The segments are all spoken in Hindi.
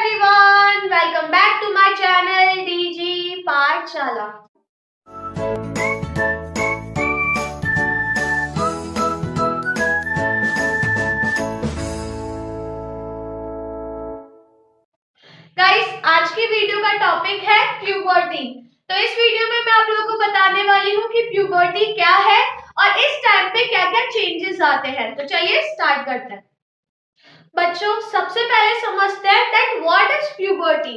everyone, welcome back to my channel DG Pathshala. Guys, आज की वीडियो का टॉपिक है प्यूबर्टी। तो इस वीडियो में मैं आप लोगों को बताने वाली हूँ कि प्यूबर्टी क्या है और इस टाइम पे क्या क्या चेंजेस आते हैं। तो चलिए स्टार्ट करते हैं। बच्चों, सबसे पहले समझते हैं दैट व्हाट इज प्यूबर्टी।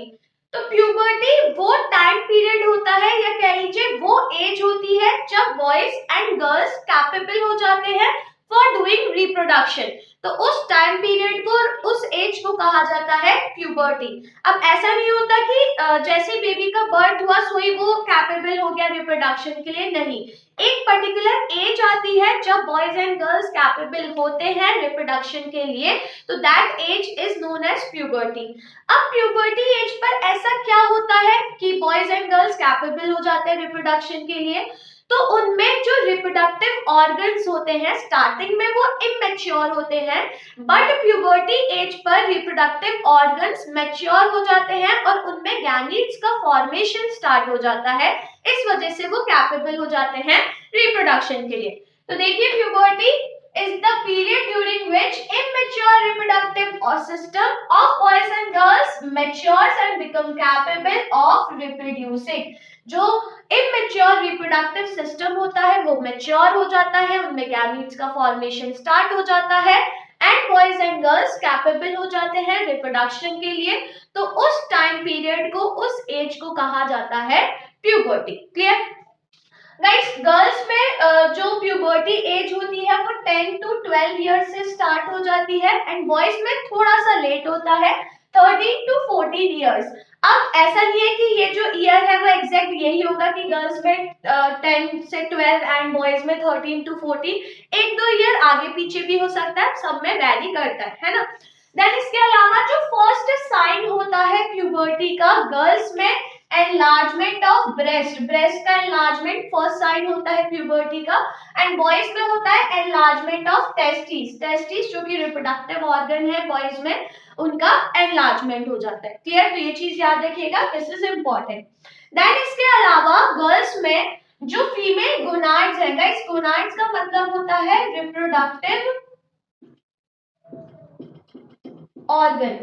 तो प्यूबर्टी वो टाइम पीरियड होता है या कह लीजिए वो एज होती है जब बॉयज एंड गर्ल्स कैपेबल हो जाते हैं फॉर डूइंग रिप्रोडक्शन। तो उस टाइम पीरियड को, उस एज को कहा जाता है प्यूबर्टी। अब ऐसा नहीं होता कि जैसे बेबी का बर्थ हुआ सोई वो कैपेबल हो गया रिप्रोडक्शन के लिए, नहीं। एक पर्टिकुलर एज आती है जब बॉयज एंड गर्ल्स कैपेबल होते हैं रिप्रोडक्शन के लिए, तो that age is known as puberty. अब प्यूबर्टी एज पर ऐसा क्या होता है कि बॉयज एंड गर्ल्स कैपेबल हो जाते हैं रिप्रोडक्शन के लिए, तो उनमें जो रिप्रोडक्टिव ऑर्गन्स होते हैं स्टार्टिंग में वो इमेच्योर होते हैं, बट प्यूबर्टी एज पर रिप्रोडक्टिव ऑर्गन्स मैच्योर हो जाते हैं और उनमें गैमीट्स का फॉर्मेशन स्टार्ट हो जाता है। इस वजह से वो कैपेबल हो जाते हैं रिप्रोडक्शन के लिए। तो देखिए, puberty is the period during which immature reproductive system of boys and girls matures and become capable of reproducing। जो immature reproductive system होता है वो mature हो जाता है, उनमें gametes का formation start हो जाता है and boys and girls capable हो जाते हैं रिप्रोडक्शन के लिए। तो उस टाइम पीरियड को, उस एज को कहा जाता है प्यूबर्टी। Clear guys? गर्ल्स में जो प्यूबर्टी एज होती है वो 10 to 12 ईयर्स से स्टार्ट हो जाती है एंड बॉयज में थोड़ा सा लेट होता है 13 to 14 ईयर्स। अब ऐसा नहीं है कि ये जो ईयर है वो एग्जैक्ट यही होगा कि गर्ल्स में 10 से 12 एंड बॉयज में 13 to 14, एक दो ईयर आगे पीछे भी हो सकता है, सब में वैरी करता है ना। देन इसके अलावा जो फर्स्ट साइन होता है प्यूबर्टी का गर्ल्स में एनलार्जमेंट ऑफ ब्रेस्ट, ब्रेस्ट का एनलार्जमेंट फर्स्ट साइन होता है प्यूबर्टी का, एंड बॉयज में होता है एनलार्जमेंट ऑफ टेस्टिस, टेस्टिस जो कि रिप्रोडक्टिव ऑर्गन है बॉयज में, उनका एनलार्जमेंट हो जाता है। क्लियर? तो ये चीज याद रखिएगा, दिस इज इंपॉर्टेंट। देन इसके अलावा गर्ल्स में जो फीमेल गोनाड्स है, गाइस गोनाड्स का मतलब होता है रिप्रोडक्टिव ऑर्गन,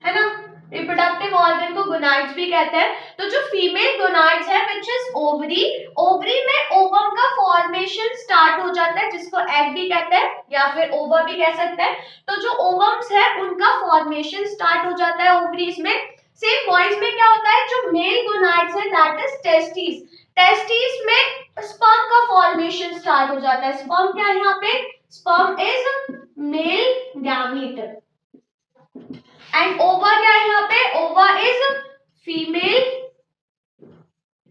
है ना। रिप्रोडक्टिव ऑर्गन को गोनाड्स भी कहते हैं। तो जो फीमेल गोनाड्स है विच इज ओवरी, ओवरी में ओवम का फॉर्मेशन स्टार्ट हो जाता है जिसको एग भी कहते हैं या फिर ओवा भी कह सकते हैं। तो जो ओवम्स है उनका फॉर्मेशन स्टार्ट हो जाता है ओवरीज में। सेम बॉयज में क्या होता है, जो मेल गोनाड्स है दैट इज टेस्टिस, टेस्टिस में स्पर्म का फॉर्मेशन स्टार्ट हो जाता है। स्पर्म क्या है यहाँ पे, sperm is male gamete and ओवा क्या है यहाँ पे, ओवा इज फीमेल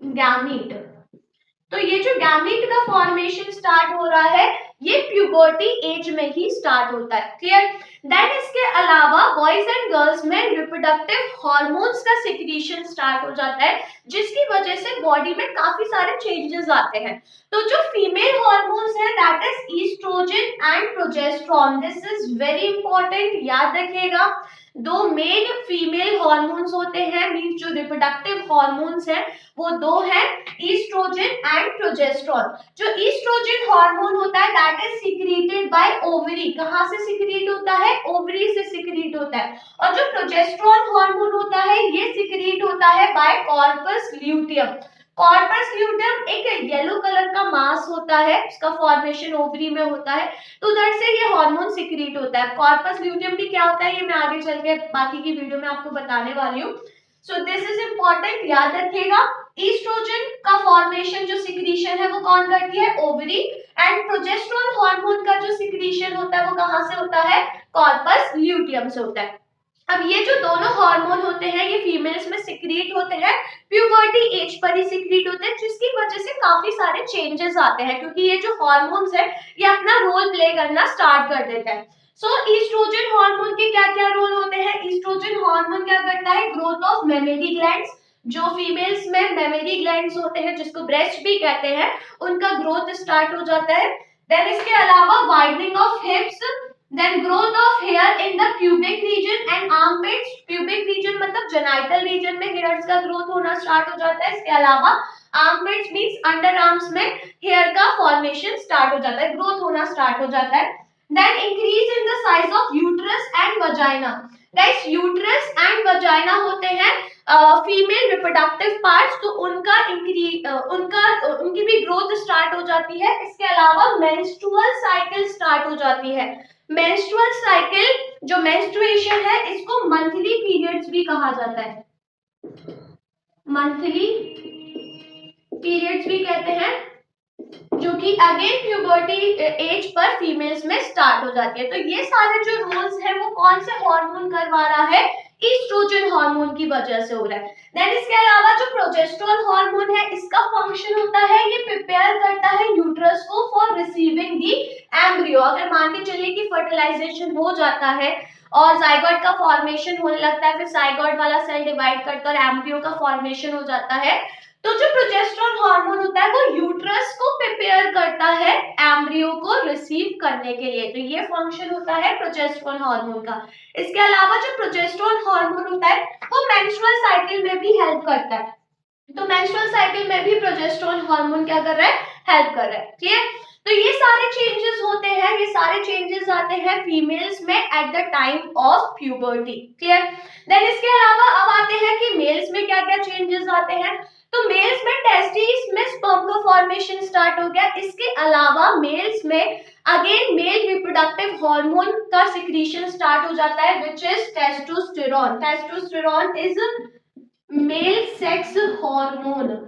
गैमीट। तो ये जो गैमीट का फॉर्मेशन स्टार्ट हो रहा है ये प्यूबर्टी एज में ही स्टार्ट होता है। क्लियर? देन इसके अलावा बॉयज एंड गर्ल्स में रिप्रोडक्टिव हार्मोन्स का सिक्रीशन स्टार्ट हो जाता है जिसकी वजह से बॉडी में काफी सारे चेंजेस आते हैं। तो जो फीमेल हार्मोन्स है that is oestrogen and progesterone, this is very important, याद रखिएगा। दो मेन फीमेल हार्मोन्स होते हैं, मीन जो रिप्रोडक्टिव हार्मोन्स हैं वो दो हैं, ईस्ट्रोजन एंड प्रोजेस्टेरोन। जो ईस्ट्रोजन हार्मोन होता है that is secreted by ovary, कहाँ से सिक्रीट होता है, ओवरी से सिक्रीट होता है। और जो प्रोजेस्टेरोन हार्मोन होता है ये सिक्रीट होता है by corpus luteum. Corpus luteum एक येलो कलर का मास होता है, इसका फॉर्मेशन ओवरी में होता है, तो उधर से ये हार्मोन सिक्रीट होता है। कॉर्पस ल्यूटियम भी क्या होता है ये मैं आगे चल के बाकी की वीडियो में आपको बताने वाली हूँ। सो दिस इज इंपॉर्टेंट, याद रखिएगा। ईस्ट्रोजन का फॉर्मेशन जो सिक्रीशन है वो कौन करती है, ओवरी, एंड प्रोजेस्टेरोन हार्मोन का जो सिक्रीशन होता है वो कहाँ से होता है, कॉर्पस ल्यूटियम से होता है। अब ये जो दोनों हार्मोन होते हैं ये फीमेल्स में सिक्रीट होते हैं, प्यूबर्टी एज पर ही सिक्रीट होते हैं, जिसकी वजह से काफी सारे चेंजेस आते हैं क्योंकि ये जो हार्मोन्स है ये अपना रोल प्ले करना स्टार्ट कर देते हैं। सो ईस्ट्रोजन हार्मोन के क्या क्या रोल होते हैं, ईस्ट्रोजन हार्मोन क्या करता है, ग्रोथ ऑफ मेमरी ग्लैंड्स, जो फीमेल्स में मेमरी ग्लैंड्स होते हैं जिसको ब्रेस्ट भी कहते हैं, उनका ग्रोथ स्टार्ट हो जाता है। देन इसके अलावा widening of हिप्स, then growth of hair in the pubic region and armpits genital region में हेयर्स का ग्रोथ होना स्टार्ट हो जाता है। इसके अलावा आर्मपिट्स मींस अंडर आर्म्स में हेयर का फॉर्मेशन स्टार्ट हो जाता है, ग्रोथ होना स्टार्ट हो जाता है। Then increase in the size of uterus and vagina. Guys uterus and vagina होते हैं फीमेल रिप्रोडक्टिव पार्ट्स, तो उनकी भी ग्रोथ स्टार्ट हो जाती है। इसके अलावा मेंस्ट्रुअल साइकिल स्टार्ट हो जाती है। मेंस्ट्रुअल साइकिल जो मेंस्ट्रुएशन है इसको मंथली पीरियड्स भी कहा जाता है, मंथली पीरियड्स भी कहते हैं, जो कि अगेन प्यूबर्टी एज पर फीमेल्स में स्टार्ट हो जाती है। तो ये सारे जो रोल्स है वो कौन से हार्मोन करवा रहा है, ईस्ट्रोजन हार्मोन की वजह से हो रहा है। देन इसके अलावा जो प्रोजेस्टेरोन हार्मोन है इसका फंक्शन होता है, ये प्रिपेयर करता है यूट्रस को फॉर रिसीविंग दी एम्ब्रियो। अगर मान के चलिए कि फर्टिलाइजेशन हो जाता है और जाइगोट का फॉर्मेशन होने लगता है, फिर जाइगोट वाला सेल डिवाइड करता है और एम्ब्रियो का फॉर्मेशन हो जाता है, तो जो प्रोजेस्टेरोन हार्मोन होता है वो यूट्रस को प्रिपेयर करता है एम्ब्रियो को रिसीव करने के लिए। तो ये फंक्शन होता है प्रोजेस्टेरोन हार्मोन का। इसके अलावा जो प्रोजेस्टेरोन हार्मोन होता है वो मेंस्ट्रुअल साइकिल में भी हेल्प करता है, तो मेंस्ट्रुअल साइकिल में भी प्रोजेस्टेरोन हार्मोन क्या कर रहा है, हेल्प कर रहा है। ठीक है, तो ये सारे चेंजेस होते हैं, ये सारे चेंजेस आते हैं फीमेल्स में at the time of puberty. Clear. Then इसके अलावा अब आते हैं कि मेल्स में क्या क्या चेंजेस आते हैं। तो मेल्स में टेस्टिस में स्पर्म का फॉर्मेशन स्टार्ट हो गया। इसके अलावा मेल्स में अगेन मेल रिप्रोडक्टिव हार्मोन का सिक्रीशन स्टार्ट हो जाता है which is testosterone. Testosterone is male sex hormone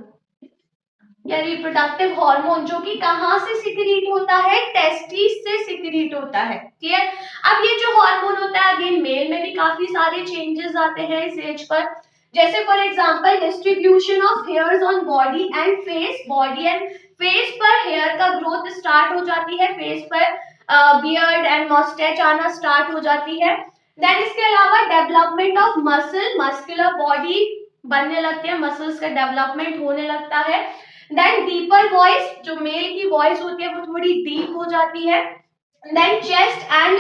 या रिप्रोडक्टिव हार्मोन, जो कि कहां से सिक्रीट होता है, टेस्टिस से सिक्रीट होता है। क्लियर। अब ये जो हार्मोन होता है अगेन मेल में भी काफी सारे चेंजेस आते हैं इस एज पर, जैसे for example distribution of hairs on body and face. Body and face पर हेयर का ग्रोथ स्टार्ट हो जाती है, फेस पर बियर्ड एंड मस्टैच आना स्टार्ट हो जाती है। देन इसके अलावा development of muscle, muscular body बनने लगती है, मसल्स का डेवलपमेंट होने लगता है। देन डीपर वॉइस, जो मेल की वॉइस होती है वो थोड़ी डीप हो जाती है। देन चेस्ट एंड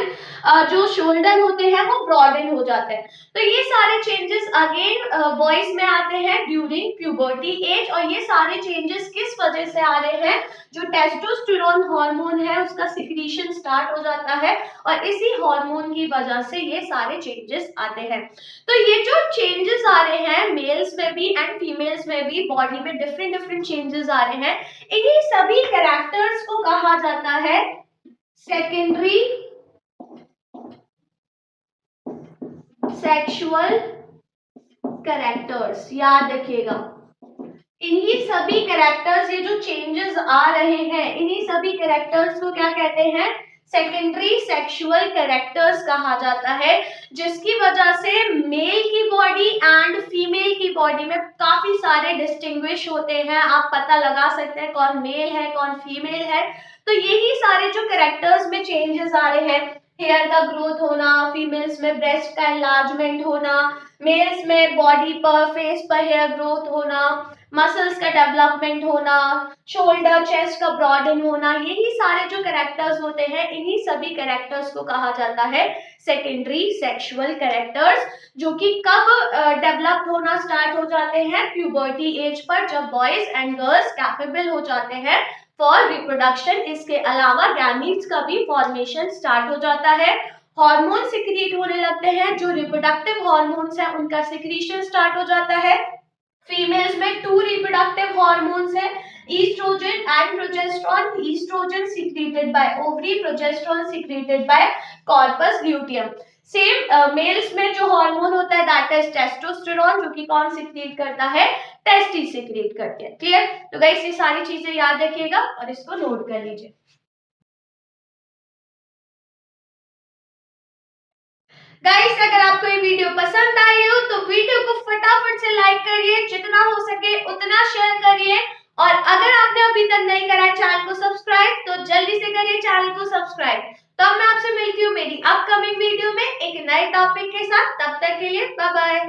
जो शोल्डर होते हैं वो ब्रॉडन हो जाते हैं। तो ये सारे चेंजेस अगेन बॉयज में आते हैं ड्यूरिंग प्यूबर्टी एज, और ये सारे चेंजेस किस वजह से आ रहे हैं, जो टेस्टोस्टेरोन हार्मोन है उसका सिक्रीशन स्टार्ट हो जाता है और इसी हार्मोन की वजह से ये सारे चेंजेस आते हैं। तो ये जो चेंजेस आ रहे हैं मेल्स में भी एंड फीमेल्स में भी, बॉडी में डिफरेंट डिफरेंट चेंजेस आ रहे हैं, इन्हीं सभी कैरेक्टर्स को कहा जाता है सेकेंडरी सेक्सुअल कैरेक्टर्स। याद रखिएगा, इन्हीं सभी कैरेक्टर्स, ये जो चेंजेस आ रहे हैं इन्हीं सभी कैरेक्टर्स को क्या कहते हैं, सेकेंडरी सेक्सुअल कैरेक्टर्स कहा जाता है, जिसकी वजह से मेल की बॉडी एंड फीमेल की बॉडी में काफी सारे डिस्टिंग्विश होते हैं। आप पता लगा सकते हैं कौन मेल है कौन फीमेल है। तो यही सारे जो कैरेक्टर्स में चेंजेस आ रहे हैं, हेयर का ग्रोथ होना, फीमेल्स में ब्रेस्ट का एनलार्जमेंट होना, मेल्स में बॉडी पर फेस पर हेयर ग्रोथ होना, मसल्स का डेवलपमेंट होना, शोल्डर चेस्ट का ब्रॉडन होना, यही सारे जो कैरेक्टर्स होते हैं इन्हीं सभी कैरेक्टर्स को कहा जाता है सेकेंडरी सेक्सुअल कैरेक्टर्स, जो कि कब डेवलप होना स्टार्ट हो जाते हैं, प्यूबर्टी एज पर, जब बॉयज एंड गर्ल्स कैपेबल हो जाते हैं फॉर रिप्रोडक्शन। इसके अलावा गैमीट्स का भी फॉर्मेशन स्टार्ट हो जाता है, हार्मोन सिक्रीट होने लगते हैं, जो रिप्रोडक्टिव हार्मोन्स हैं उनका सिक्रीशन स्टार्ट हो जाता है। फीमेल्स में 2 रिप्रोडक्टिव हार्मोन्स है, oestrogen and progesterone. Oestrogen secreted by ovary, progesterone secreted by corpus luteum. Same males में जो हार्मोन होता है दैट इज टेस्टोस्टेरोन, जो कि कौन सिक्रीट करता है, टेस्टिस सिक्रीट करते हैं। क्लियर। तो गाइस ये सारी चीजें याद रखिएगा और इसको नोट कर लीजिए। गाइस अगर आपको ये वीडियो पसंद आई हो तो वीडियो को फटाफट से लाइक करिए, जितना हो सके उतना शेयर करिए, और अगर आपने अभी तक नहीं करा है चैनल को सब्सक्राइब तो जल्दी से करिए चैनल को सब्सक्राइब। तो अब मैं आपसे मिलती हूँ मेरी अपकमिंग वीडियो में एक नए टॉपिक के साथ, तब तक के लिए बाय बाय।